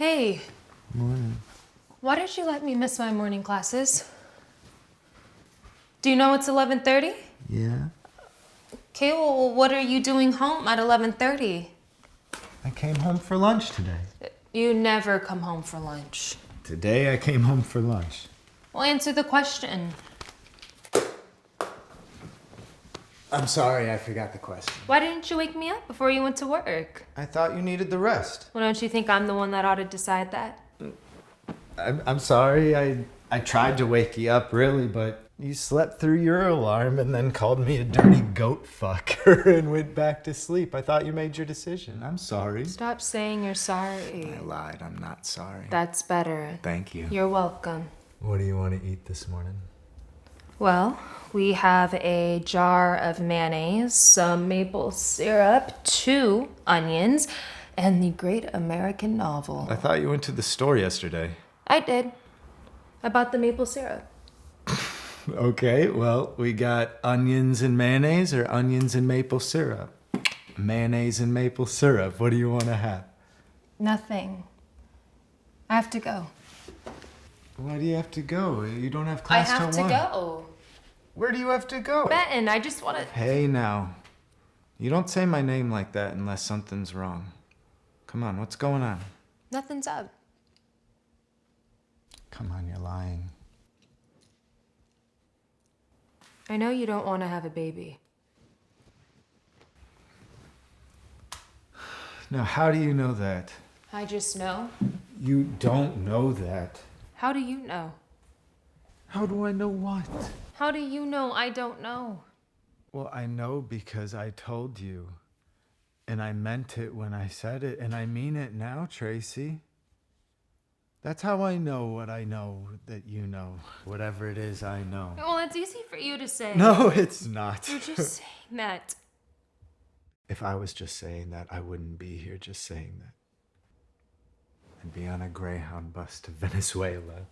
Hey. Morning. Why did you let me miss my morning classes? Do you know it's 11:30? Yeah? Okay, well, what are you doing home at 11:30? I came home for lunch today. You never come home for lunch. Today I came home for lunch. Well, answer the question. I'm sorry, I forgot the question. Why didn't you wake me up before you went to work? I thought you needed the rest. Well, don't you think I'm the one that ought to decide that? I'm sorry, I tried to wake you up, really, but you slept through your alarm and then called me a dirty goat fucker and went back to sleep. I thought you made your decision. I'm sorry. Stop saying you're sorry. I lied. I'm not sorry. That's better. Thank you. You're welcome. What do you want to eat this morning? Well, we have a jar of mayonnaise, some maple syrup, 2 onions, and the Great American Novel. I thought you went to the store yesterday. I did. I bought the maple syrup. Okay, well, we got onions and mayonnaise or onions and maple syrup? Mayonnaise and maple syrup. What do you want to have? Nothing. I have to go. Why do you have to go? You don't have I class have till to 1. go. Where do you have to go? Benton, I just want to... Hey, now. You don't say my name like that unless something's wrong. Come on, what's going on? Nothing's up. Come on, you're lying. I know you don't want to have a baby. Now, how do you know that? I just know. You don't know that. How do you know? How do I know what? How do you know I don't know? Well, I know because I told you. And I meant it when I said it, and I mean it now, Tracy. That's how I know what I know that you know. Whatever it is, I know. Well, it's easy for you to say. No, it's not. You're just saying that. If I was just saying that, I wouldn't be here just saying that. I'd be on a Greyhound bus to Venezuela.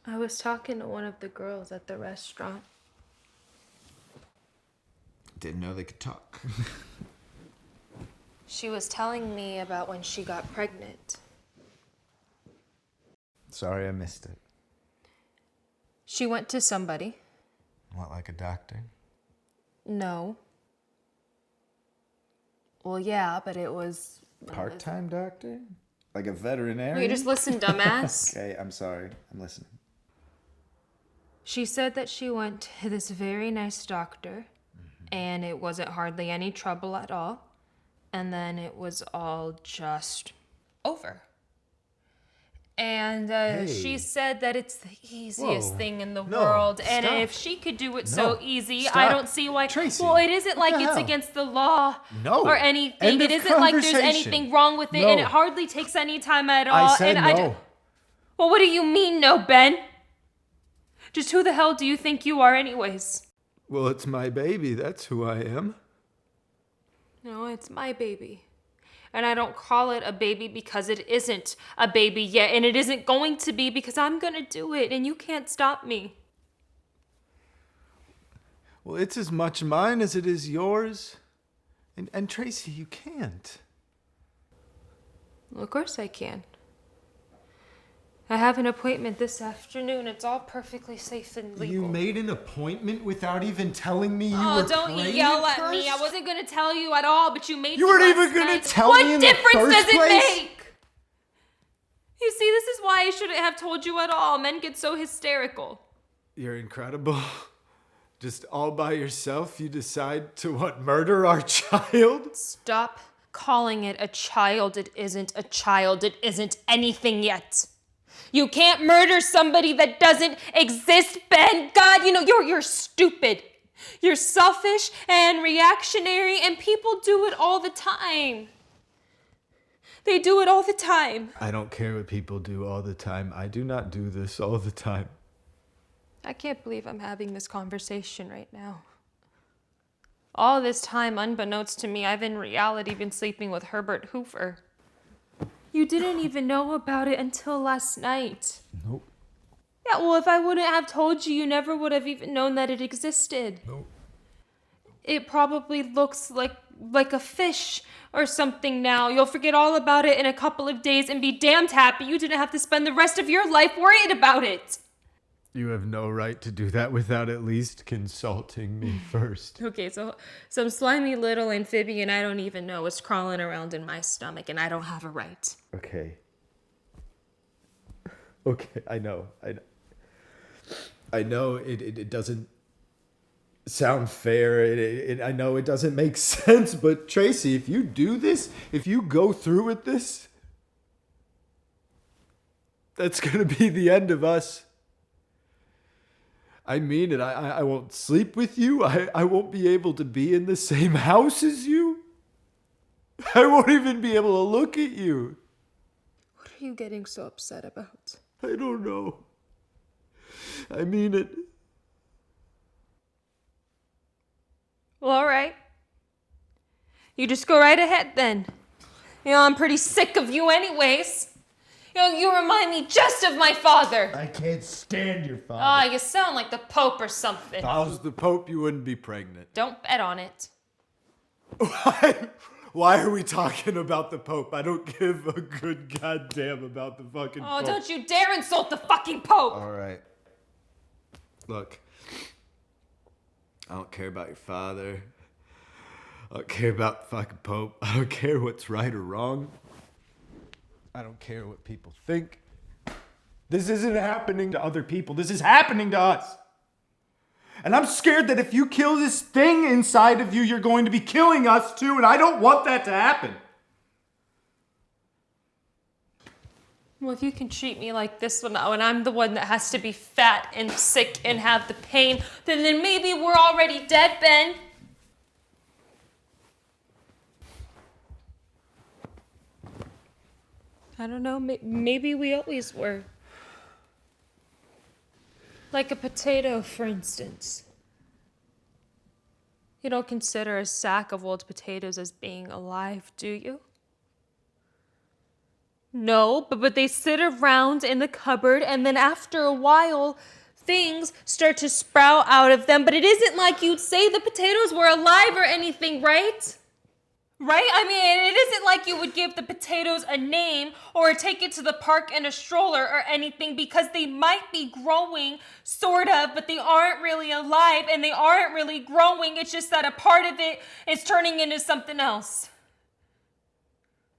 I was talking to one of the girls at the restaurant. Didn't know they could talk. She was telling me about when she got pregnant. Sorry I missed it. She went to somebody. What, like a doctor? No. Well, yeah, but it was... Part-time doctor? Like a veterinarian? You just listen, dumbass. Okay, I'm sorry. I'm listening. She said that she went to this very nice doctor, and it wasn't hardly any trouble at all, and then it was all just over. And she said that it's the easiest thing in the world, and stop. if she could do it so easy, stop. I don't see why. Tracy, well, it isn't what like the it's hell? against the law No. or anything. End It of isn't like there's conversation. anything wrong with it, No. and it hardly takes any time at all. I said and no. Well, what do you mean, no, Ben? Just who the hell do you think you are anyways? Well, it's my baby. That's who I am. No, it's my baby. And I don't call it a baby because it isn't a baby yet. And it isn't going to be because I'm going to do it. And you can't stop me. Well, it's as much mine as it is yours. And Tracy, you can't. Well, of course I can. I have an appointment this afternoon. It's all perfectly safe and legal. You made an appointment without even telling me you were Oh, don't pregnant yell at first? me. I wasn't going to tell you at all, but you made You me weren't last even going night. to tell me in the What difference first does it place? make? You see, this is why I shouldn't have told you at all. Men get so hysterical. You're incredible. Just all by yourself, you decide to murder our child? Stop calling it a child. It isn't a child. It isn't anything yet. You can't murder somebody that doesn't exist, Ben. God, you know, you're stupid. You're selfish and reactionary, and people do it all the time. They do it all the time. I don't care what people do all the time. I do not do this all the time. I can't believe I'm having this conversation right now. All this time, unbeknownst to me, I've in reality been sleeping with Herbert Hoover. You didn't even know about it until last night. Nope. Yeah, well, if I wouldn't have told you, you never would have even known that it existed. No. It probably looks like a fish or something now. You'll forget all about it in a couple of days and be damned happy you didn't have to spend the rest of your life worried about it. You have no right to do that without at least consulting me first. Okay, so some slimy little amphibian I don't even know is crawling around in my stomach, and I don't have a right. Okay. Okay, I know. I know it doesn't sound fair. I know it doesn't make sense, but Tracy, if you do this, if you go through with this, that's going to be the end of us. I mean it. I won't sleep with you. I won't be able to be in the same house as you. I won't even be able to look at you. What are you getting so upset about? I don't know. I mean it. Well, all right. You just go right ahead then. You know, I'm pretty sick of you anyways. You know, you remind me just of my father. I can't stand your father. Ah, you sound like the Pope or something. If I was the Pope, you wouldn't be pregnant. Don't bet on it. Why are we talking about the Pope? I don't give a good goddamn about the fucking Pope. Oh, don't you dare insult the fucking Pope! All right. Look, I don't care about your father. I don't care about the fucking Pope. I don't care what's right or wrong. I don't care what people think. This isn't happening to other people. This is happening to us. And I'm scared that if you kill this thing inside of you, you're going to be killing us too, and I don't want that to happen. Well, if you can treat me like this when I'm the one that has to be fat and sick and have the pain, then maybe we're already dead, Ben. I don't know, maybe we always were. Like a potato, for instance. You don't consider a sack of old potatoes as being alive, do you? No, but they sit around in the cupboard, and then after a while, things start to sprout out of them. But it isn't like you'd say the potatoes were alive or anything, right? Right? I mean, it isn't like you would give the potatoes a name or take it to the park in a stroller or anything, because they might be growing, sort of, but they aren't really alive and they aren't really growing. It's just that a part of it is turning into something else.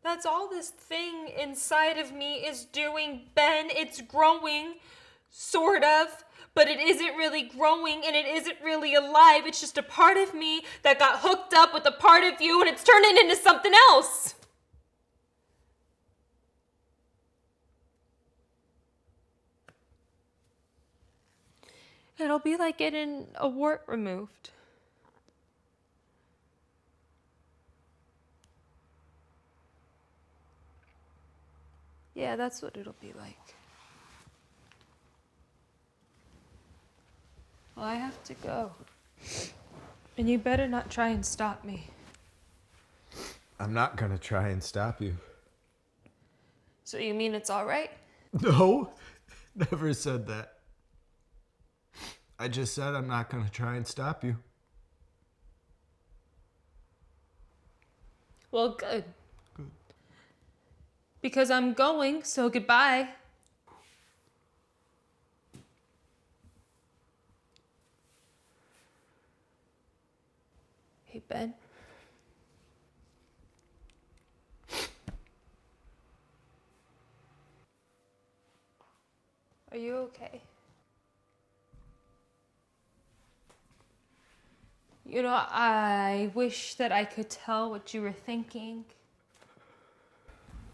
That's all this thing inside of me is doing, Ben. It's growing, sort of. But it isn't really growing and it isn't really alive. It's just a part of me that got hooked up with a part of you, and it's turning into something else. It'll be like getting a wart removed. Yeah, that's what it'll be like. Well, I have to go. And you better not try and stop me. I'm not gonna try and stop you. So you mean it's all right? No, never said that. I just said I'm not gonna try and stop you. Well, good. Good. Because I'm going, so goodbye. Hey, Ben. Are you okay? You know, I wish that I could tell what you were thinking.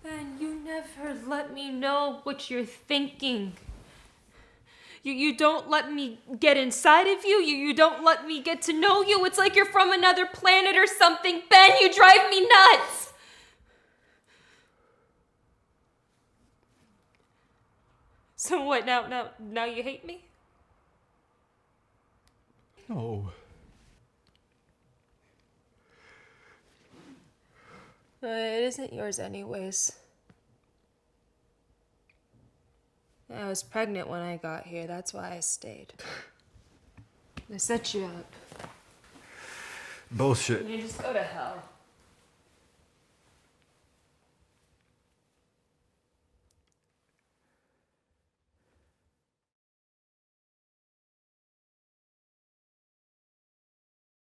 Ben, you never let me know what you're thinking. You don't let me get inside of you. You don't let me get to know you. It's like you're from another planet or something. Ben, you drive me nuts. So what, now you hate me? No. It isn't yours anyways. I was pregnant when I got here. That's why I stayed. They set you up. Bullshit. You just go to hell.